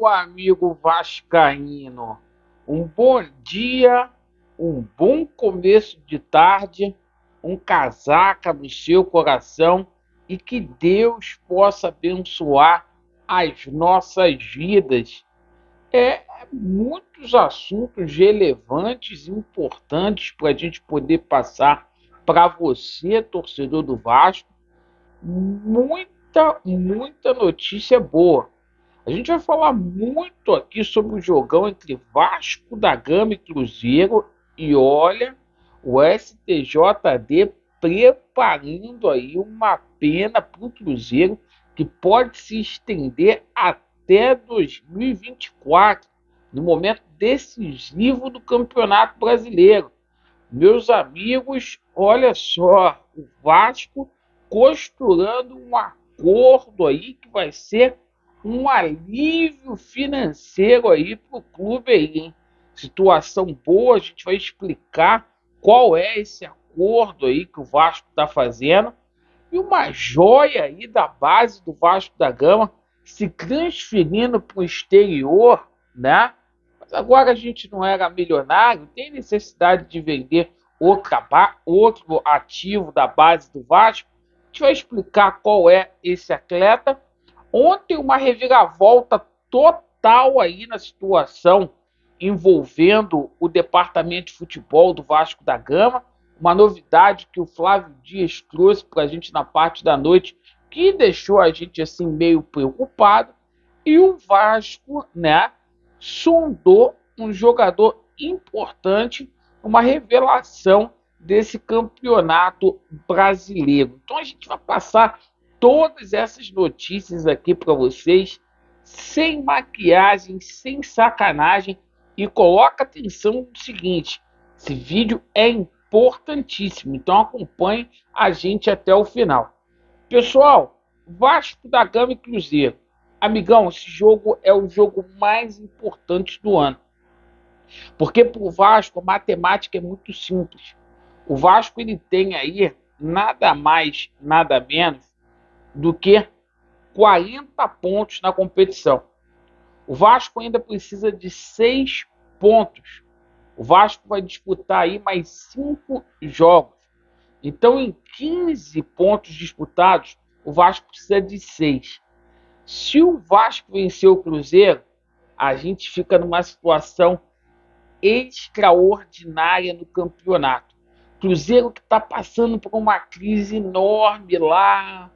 meu amigo vascaíno. Um bom dia, um bom começo de tarde, um casaca no seu coração e que Deus possa abençoar as nossas vidas. Muitos assuntos relevantes e importantes para a gente poder passar para você, torcedor do Vasco. Muita notícia boa. A gente vai falar muito aqui sobre o jogão entre Vasco da Gama e Cruzeiro. E olha, o STJD preparando aí uma pena para o Cruzeiro que pode se estender até 2024, no momento decisivo do Campeonato Brasileiro. Meus amigos, olha só, o Vasco costurando um acordo aí que vai ser um alívio financeiro aí para o clube aí, hein? Situação boa, a gente vai explicar qual é esse acordo aí que o Vasco está fazendo. E uma joia aí da base do Vasco da Gama se transferindo para o exterior, né? Mas agora a gente não era milionário, tem necessidade de vender outro ativo da base do Vasco. A gente vai explicar qual é esse atleta. Ontem uma reviravolta total aí na situação envolvendo o departamento de futebol do Vasco da Gama. Uma novidade que o Flávio Dias trouxe para a gente na parte da noite, que deixou a gente assim meio preocupado. E o Vasco, né, sondou um jogador importante, uma revelação desse campeonato brasileiro. Então a gente vai passar todas essas notícias aqui para vocês, sem maquiagem, sem sacanagem. E coloca atenção no seguinte: esse vídeo é importantíssimo, então acompanhe a gente até o final. Pessoal, Vasco da Gama e Cruzeiro. Amigão, esse jogo é o jogo mais importante do ano. Porque para o Vasco a matemática é muito simples. O Vasco ele tem aí nada mais, nada menos do que 40 pontos na competição. O Vasco ainda precisa de 6 pontos. O Vasco vai disputar aí mais 5 jogos. Então, em 15 pontos disputados, o Vasco precisa de 6. Se o Vasco vencer o Cruzeiro, a gente fica numa situação extraordinária no campeonato. Cruzeiro que está passando por uma crise enorme lá.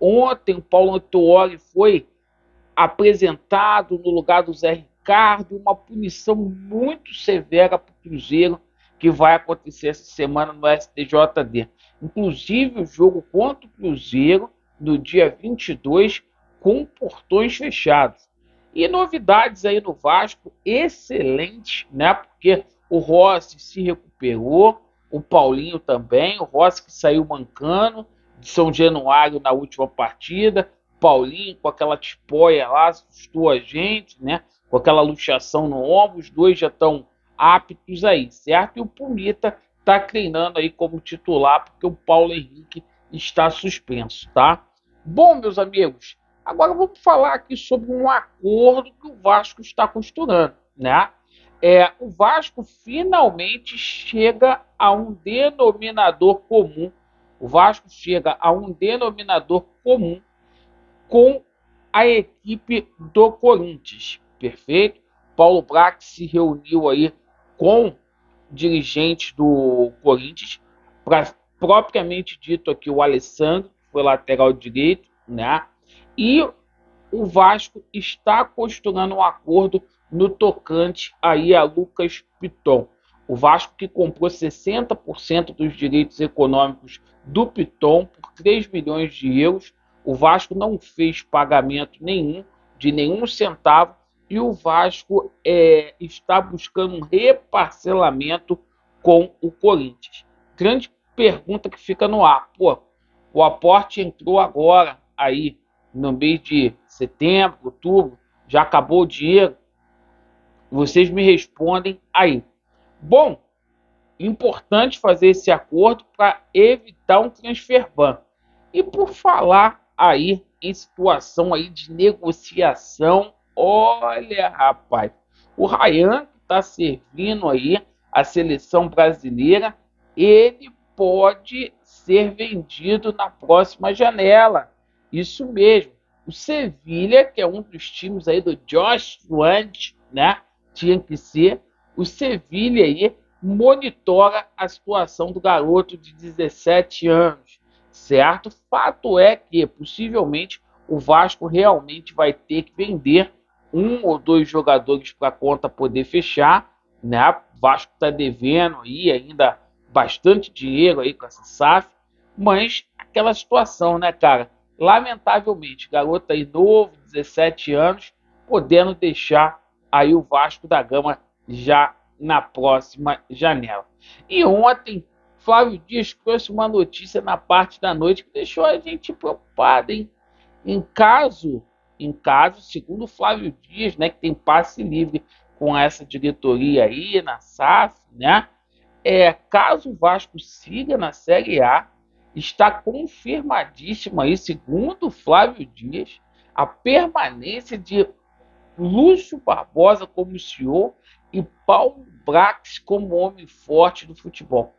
Ontem o Paulo Autuori foi apresentado no lugar do Zé Ricardo, uma punição muito severa para o Cruzeiro, que vai acontecer essa semana no STJD. Inclusive o jogo contra o Cruzeiro, no dia 22, com portões fechados. E novidades aí no Vasco, excelentes, né? Porque o Rossi se recuperou, o Paulinho também, o Rossi que saiu mancando de São Januário na última partida, Paulinho com aquela tipóia lá, assustou a gente, né? Com aquela luxação no ombro, os dois já estão aptos aí, certo? E o Pumita está treinando aí como titular, porque o Paulo Henrique está suspenso, tá? Bom, meus amigos, agora vamos falar aqui sobre um acordo que o Vasco está costurando, né? O Vasco finalmente chega a um denominador comum. O Vasco chega a um denominador comum com a equipe do Corinthians, perfeito? Paulo Brax se reuniu aí com dirigentes do Corinthians, para propriamente dito aqui o Alessandro, que foi lateral direito, né? E o Vasco está costurando um acordo no tocante aí a Lucas Piton. O Vasco que comprou 60% dos direitos econômicos do Piton por 3 milhões de euros. O Vasco não fez pagamento nenhum, de nenhum centavo, e o Vasco está buscando um reparcelamento com o Corinthians. Grande pergunta que fica no ar. Pô, o aporte entrou agora aí no mês de setembro, outubro, já acabou o dinheiro? Vocês me respondem aí. Bom, importante fazer esse acordo para evitar um transfer ban. E por falar aí em situação aí de negociação, olha, rapaz, o Ryan que está servindo aí a seleção brasileira, ele pode ser vendido na próxima janela. Isso mesmo. O Sevilha, que é um dos times aí do Josh Wand, né? Tinha que ser. O Sevilha aí monitora a situação do garoto de 17 anos, certo? Fato é que possivelmente o Vasco realmente vai ter que vender um ou dois jogadores para a conta poder fechar, né? O Vasco está devendo aí ainda bastante dinheiro aí com essa SAF, mas aquela situação, né, cara? Lamentavelmente, garoto aí novo, 17 anos, podendo deixar aí o Vasco da Gama já na próxima janela. E ontem, Flávio Dias trouxe uma notícia na parte da noite que deixou a gente preocupado, hein? Em caso, segundo o Flávio Dias, né, que tem passe livre com essa diretoria aí na SAF, né? Caso o Vasco siga na Série A, está confirmadíssima aí, segundo o Flávio Dias, a permanência de Lúcio Barbosa como CEO e Paulo Brax como homem forte do futebol.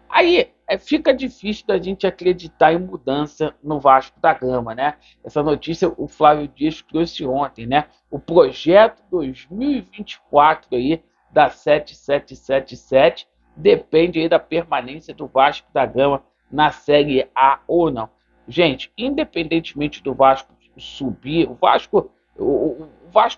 Aí fica difícil da gente acreditar em mudança no Vasco da Gama, né? Essa notícia o Flávio Dias trouxe ontem, né? O projeto 2024 aí da 7777 depende aí da permanência do Vasco da Gama na Série A ou não. Gente, independentemente do Vasco subir, o Vasco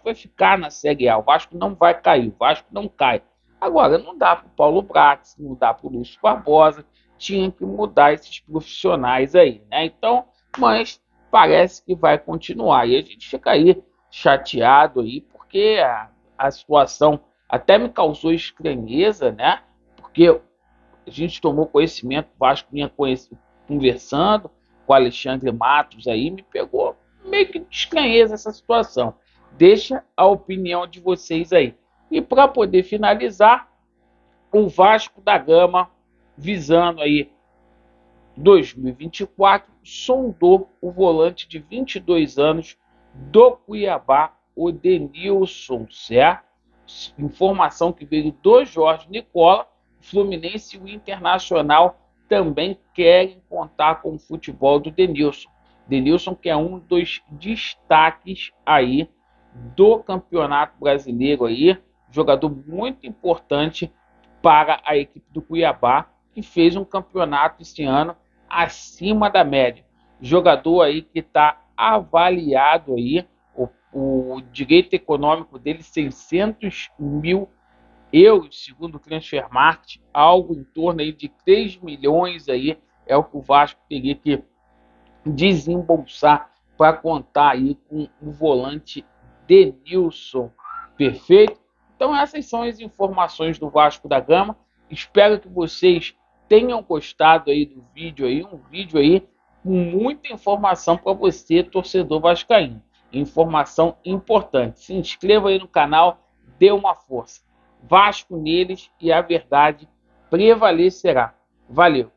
vai ficar na Série A, o Vasco não vai cair, o Vasco não cai. Agora, não dá para o Paulo Brax, não dá para o Lúcio Barbosa, tinha que mudar esses profissionais aí, né? Então, mas parece que vai continuar. E a gente fica aí chateado aí, porque a situação até me causou estranheza, né? Porque a gente tomou conhecimento, o Vasco vinha conversando com o Alexandre Matos aí, me pegou meio que de estranheza essa situação. Deixa a opinião de vocês aí. E para poder finalizar, o Vasco da Gama, visando aí 2024, sondou o volante de 22 anos do Cuiabá, o Denilson, certo? Informação que veio do Jorge Nicola, o Fluminense e o Internacional também querem contar com o futebol do Denilson. Denilson, que é um dos destaques aí do Campeonato Brasileiro aí, jogador muito importante para a equipe do Cuiabá, que fez um campeonato esse ano acima da média. Jogador aí que está avaliado aí, o direito econômico dele 600 mil euros, segundo o Transfermarkt, algo em torno aí de 3 milhões aí, é o que o Vasco teria que desembolsar para contar aí com o volante Denilson. Perfeito? Então essas são as informações do Vasco da Gama. Espero que vocês tenham gostado aí do vídeo aí, um vídeo aí com muita informação para você, torcedor vascaíno. Informação importante. Se inscreva aí no canal, dê uma força. Vasco neles e a verdade prevalecerá. Valeu!